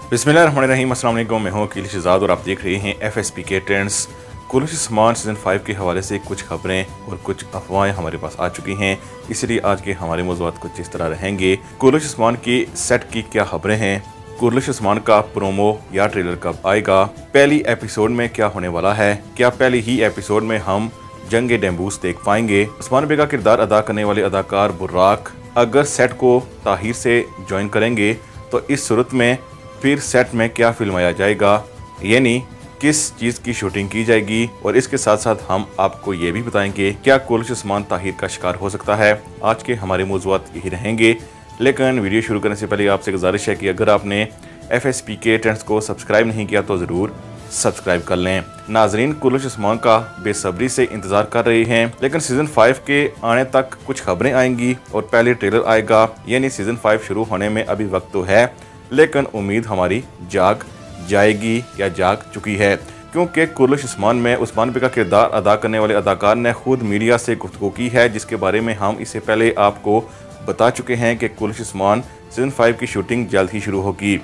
बिस्मिल्लाहिर्रहमानिर्रहीम, अस्सलाम वालेकुम। मैं हूं अकील शहजाद और आप देख रहे हैं FSP के ट्रेंड्स। कुर्रश उस्मान सीज़न 5 के हवाले से कुछ खबरें और कुछ अफवाहें हमारे पास आ चुकी हैं, इसलिए आज के हमारे मौज़ूआत कुछ इस तरह रहेंगे। कुर्रश उस्मान की सेट की क्या खबरें हैं, कुर्रश उस्मान का प्रोमो या ट्रेलर कब आएगा, पहली एपिसोड में क्या होने वाला है, क्या पहली ही एपिसोड में हम जंग डेम्बूस देख पाएंगे। उस्मान बे का किरदार अदा करने वाले अदाकार बुर्राक अगर सेट को ताहिर से ज्वाइन करेंगे तो इस सूरत में फिर सेट में क्या फिल्माया जाएगा, यानी किस चीज़ की शूटिंग की जाएगी। और इसके साथ साथ हम आपको ये भी बताएंगे क्या कुर्रश उस्मान ताहिर का शिकार हो सकता है। आज के हमारे मौज़ूआत यही रहेंगे, लेकिन वीडियो शुरू करने से पहले आपसे गुजारिश है कि अगर आपने FSP के ट्रेंड्स को सब्सक्राइब नहीं किया तो ज़रूर सब्सक्राइब कर लें। नाजरीन, कुर्रश उस्मान का बेसब्री से इंतज़ार कर रहे हैं, लेकिन सीज़न 5 के आने तक कुछ खबरें आएंगी और पहले ट्रेलर आएगा, यानी सीज़न 5 शुरू होने में अभी वक्त तो है, लेकिन उम्मीद हमारी जाग जाएगी या जाग चुकी है, क्योंकि कुर्रश उस्मान में उस्मान बे का किरदार अदा करने वाले अदाकार ने खुद मीडिया से गुफ्तगू की है, जिसके बारे में हम इससे पहले आपको बता चुके हैं कि कुर्रश उस्मान सीज़न 5 की शूटिंग जल्द ही शुरू होगी।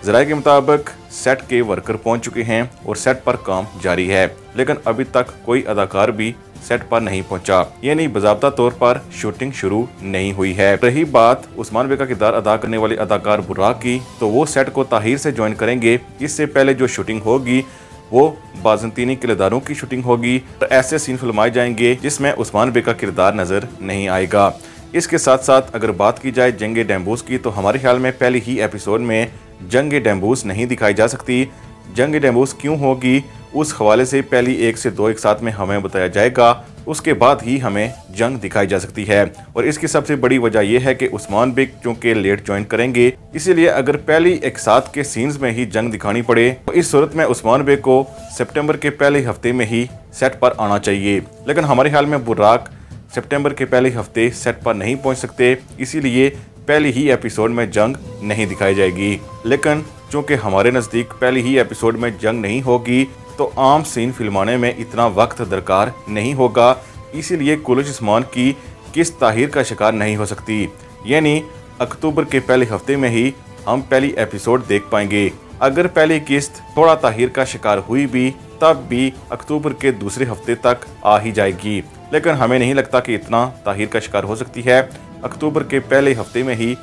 ज़राए के मुताबिक सेट के वर्कर पहुंच चुके हैं और सेट पर काम जारी है, लेकिन अभी तक कोई अदाकार भी सेट पर नहीं पहुंचा, यानी बाज़ाब्ता तौर पर शूटिंग शुरू नहीं हुई है। रही बात उस्मान बे का किरदार अदा करने वाले अदाकार बुर्राक की, तो वो सेट को ताहिर से ज्वाइन करेंगे। इससे पहले जो शूटिंग होगी वो बाज़ंतीनी किरदारों की शूटिंग होगी, तो ऐसे सीन फिल्माए जाएंगे जिसमें उस्मान बे का किरदार नजर नहीं आएगा। इसके साथ साथ अगर बात की जाए जंग डेम्बूस की, तो हमारे ख्याल में पहले ही एपिसोड में जंग डेम्बूस नहीं दिखाई जा सकती। जंग डेम्बूस क्यों होगी, उस हवाले से पहली 1 से 2 एक साथ में हमें बताया जाएगा, उसके बाद ही हमें जंग दिखाई जा सकती है। और इसकी सबसे बड़ी वजह यह है कि उस्मान बे चूंकि लेट ज्वाइन करेंगे, इसीलिए अगर पहली एक साथ के सीन्स में ही जंग दिखानी पड़े तो इस सूरत में उस्मान बे को सितंबर के पहले हफ्ते में ही सेट पर आना चाहिए। लेकिन हमारे ख्याल में बुर्राक सितंबर के पहले हफ्ते सेट पर नहीं पहुंच सकते, इसीलिए पहली ही एपिसोड में जंग नहीं दिखाई जाएगी। लेकिन चूंकि हमारे नज़दीक पहली ही एपिसोड में जंग नहीं होगी, तो आम सीन फिल्माने में इतना वक्त दरकार नहीं होगा, इसीलिए कुर्रश उस्मान की किस्त ताहिर का शिकार नहीं हो सकती, यानी अक्टूबर के पहले हफ्ते में ही हम पहली एपिसोड देख पाएंगे। अगर पहली किस्त थोड़ा ताहिर का शिकार हुई भी, तब भी अक्टूबर के दूसरे हफ्ते तक आ ही जाएगी, लेकिन हमें नहीं लगता कि इतना ताहिर का शिकार हो सकती है। अक्टूबर के पहले हफ्ते में ही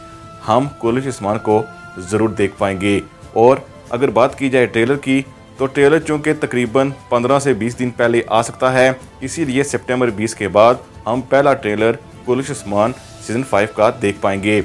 हम कुर्रश उस्मान को ज़रूर देख पाएंगे। और अगर बात की जाए ट्रेलर की, तो ट्रेलर चूँकि तकरीबन 15 से 20 दिन पहले आ सकता है, इसीलिए सितंबर 20 के बाद हम पहला ट्रेलर कुर्रश उस्मान सीज़न 5 का देख पाएंगे।